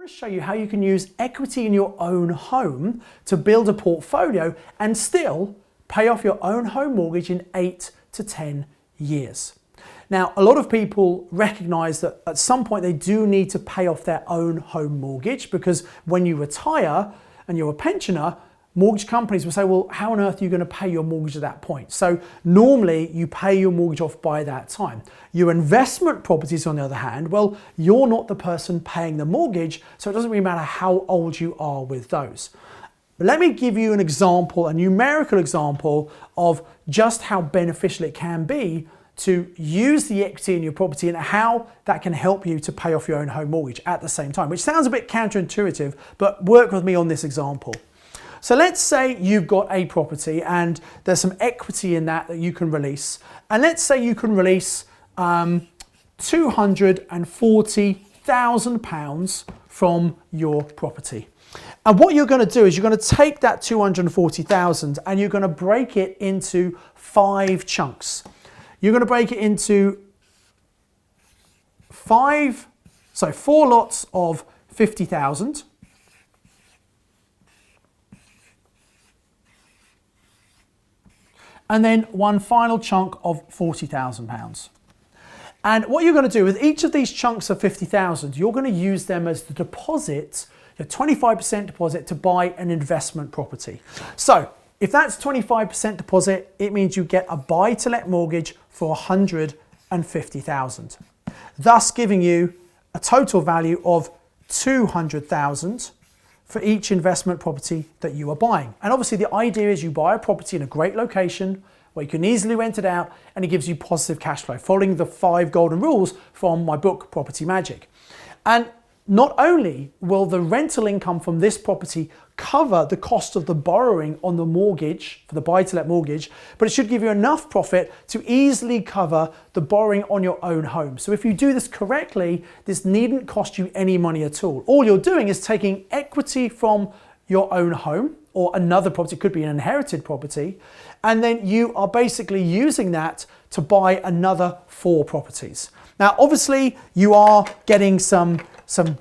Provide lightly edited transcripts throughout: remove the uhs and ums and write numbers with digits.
to show you how you can use equity in your own home to build a portfolio and still pay off your own home mortgage in 8 to 10 years. Now, a lot of people recognize that at some point they do need to pay off their own home mortgage, because when you retire and you're a pensioner, mortgage companies will say, well, how on earth are you going to pay your mortgage at that point? So normally you pay your mortgage off by that time. Your investment properties, on the other hand, well, you're not the person paying the mortgage, so it doesn't really matter how old you are with those. But let me give you an example, a numerical example of just how beneficial it can be to use the equity in your property and how that can help you to pay off your own home mortgage at the same time, which sounds a bit counterintuitive, but work with me on this example. So let's say you've got a property and there's some equity in that you can release. And let's say you can release £240,000 from your property. And what you're going to do is you're going to take that 240,000 and you're going to break it into 5 chunks. You're going to break it into 4 lots of 50,000. And then one final chunk of £40,000. And what you're going to do with each of these chunks of 50,000, you're going to use them as the deposit, your 25% deposit to buy an investment property. So if that's 25% deposit, it means you get a buy-to-let mortgage for £150,000, thus giving you a total value of £200,000 for each investment property that you are buying. And obviously the idea is you buy a property in a great location where you can easily rent it out and it gives you positive cash flow, following the 5 golden rules from my book, Property Magic. And not only will the rental income from this property cover the cost of the borrowing on the mortgage, for the buy-to-let mortgage, but it should give you enough profit to easily cover the borrowing on your own home. So if you do this correctly, this needn't cost you any money at all. All you're doing is taking equity from your own home or another property, it could be an inherited property, and then you are basically using that to buy another 4 properties. Now, obviously, you are getting some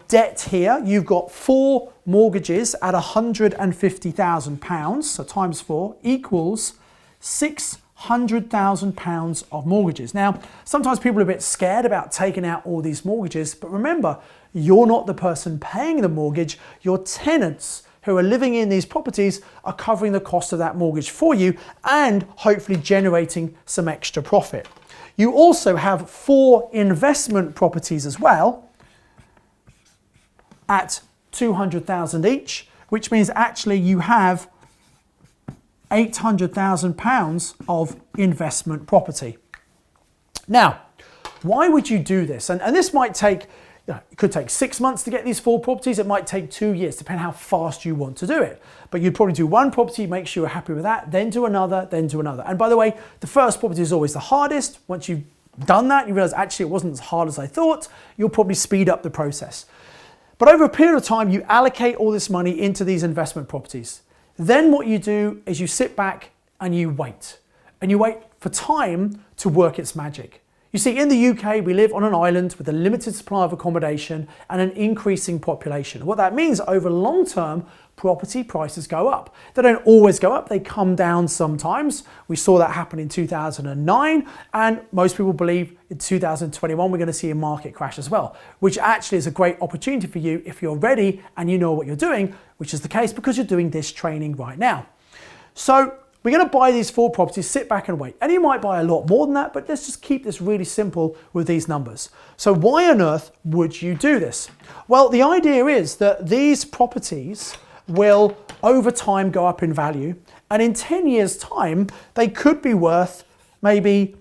debt here. You've got 4 mortgages at £150,000, so times 4 equals £600,000 of mortgages. Now, sometimes people are a bit scared about taking out all these mortgages, but remember, you're not the person paying the mortgage. Your tenants who are living in these properties are covering the cost of that mortgage for you and hopefully generating some extra profit. You also have 4 investment properties as well at £200,000 each, which means actually you have £800,000 of investment property. Now, why would you do this? And this might take, it could take 6 months to get these 4 properties. It might take 2 years, depending how fast you want to do it. But you'd probably do one property, make sure you're happy with that, then do another, then do another. And by the way, the first property is always the hardest. Once you've done that, you realize actually it wasn't as hard as I thought, you'll probably speed up the process. But over a period of time, you allocate all this money into these investment properties. Then what you do is you sit back and you wait. And you wait for time to work its magic. You see, in the UK, we live on an island with a limited supply of accommodation and an increasing population. What that means, over long term, property prices go up. They don't always go up, they come down sometimes. We saw that happen in 2009, and most people believe in 2021 we're going to see a market crash as well, which actually is a great opportunity for you if you're ready and you know what you're doing, which is the case because you're doing this training right now. So we're going to buy these 4 properties, sit back and wait. And you might buy a lot more than that, but let's just keep this really simple with these numbers. So why on earth would you do this? Well, the idea is that these properties will over time go up in value, and in 10 years time they could be worth maybe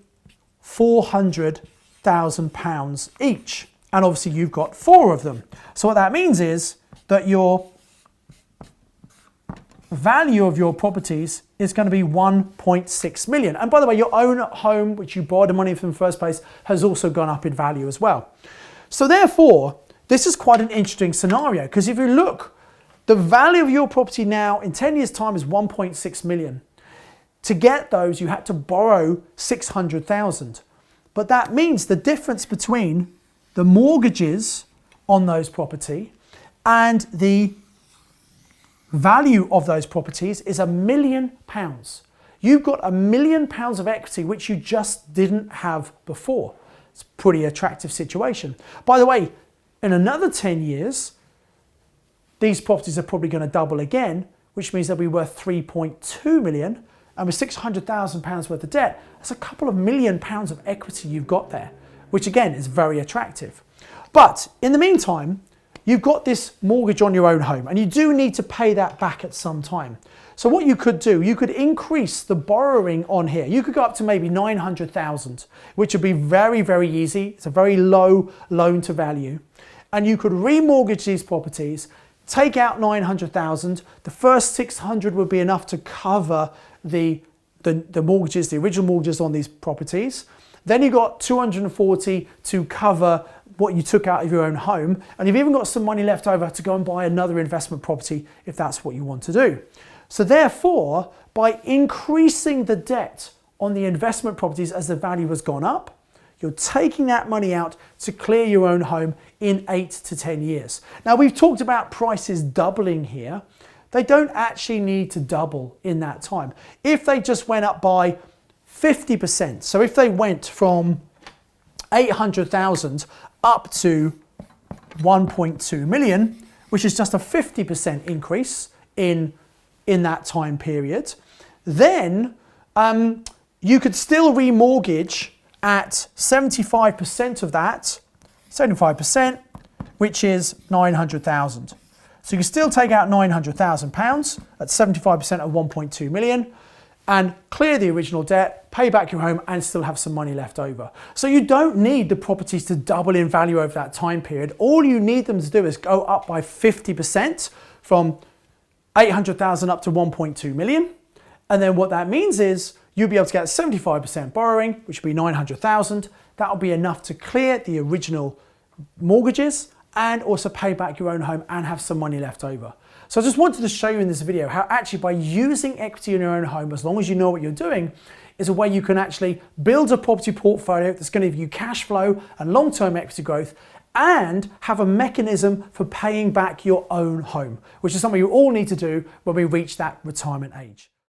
£400,000 each, and obviously you've got 4 of them. So what that means is that your value of your properties is going to be 1.6 million. And by the way, your own home, which you borrowed the money from in the first place, has also gone up in value as well. So therefore, this is quite an interesting scenario, because if you look, the value of your property now in 10 years time is 1.6 million. To get those, you had to borrow 600,000. But that means the difference between the mortgages on those property and the value of those properties is £1 million. You've got £1 million of equity which you just didn't have before. It's a pretty attractive situation. By the way, in another 10 years, these properties are probably going to double again, which means they'll be worth 3.2 million, and with £600,000 worth of debt, that's a couple of £1 million of equity you've got there, which again is very attractive. But in the meantime, you've got this mortgage on your own home, and you do need to pay that back at some time. So what you could do, you could increase the borrowing on here. You could go up to maybe 900,000, which would be very, very easy. It's a very low loan to value. And you could remortgage these properties, take out 900,000. The first 600 would be enough to cover the mortgages, the original mortgages on these properties. Then you got 240 to cover what you took out of your own home. And you've even got some money left over to go and buy another investment property if that's what you want to do. So therefore, by increasing the debt on the investment properties as the value has gone up, you're taking that money out to clear your own home in 8 to 10 years. Now, we've talked about prices doubling here. They don't actually need to double in that time. If they just went up by 50%, so if they went from 800,000 up to 1.2 million, which is just a 50% increase in that time period, then you could still remortgage at 75% of that, 75%, which is 900,000. So you can still take out £900,000 at 75% of 1.2 million and clear the original debt, pay back your home and still have some money left over. So you don't need the properties to double in value over that time period. All you need them to do is go up by 50% from 800,000 up to 1.2 million. And then what that means is you'll be able to get 75% borrowing, which will be 900,000. That'll be enough to clear the original mortgages and also pay back your own home and have some money left over. So I just wanted to show you in this video how actually by using equity in your own home, as long as you know what you're doing, is a way you can actually build a property portfolio that's going to give you cash flow and long-term equity growth and have a mechanism for paying back your own home, which is something you all need to do when we reach that retirement age.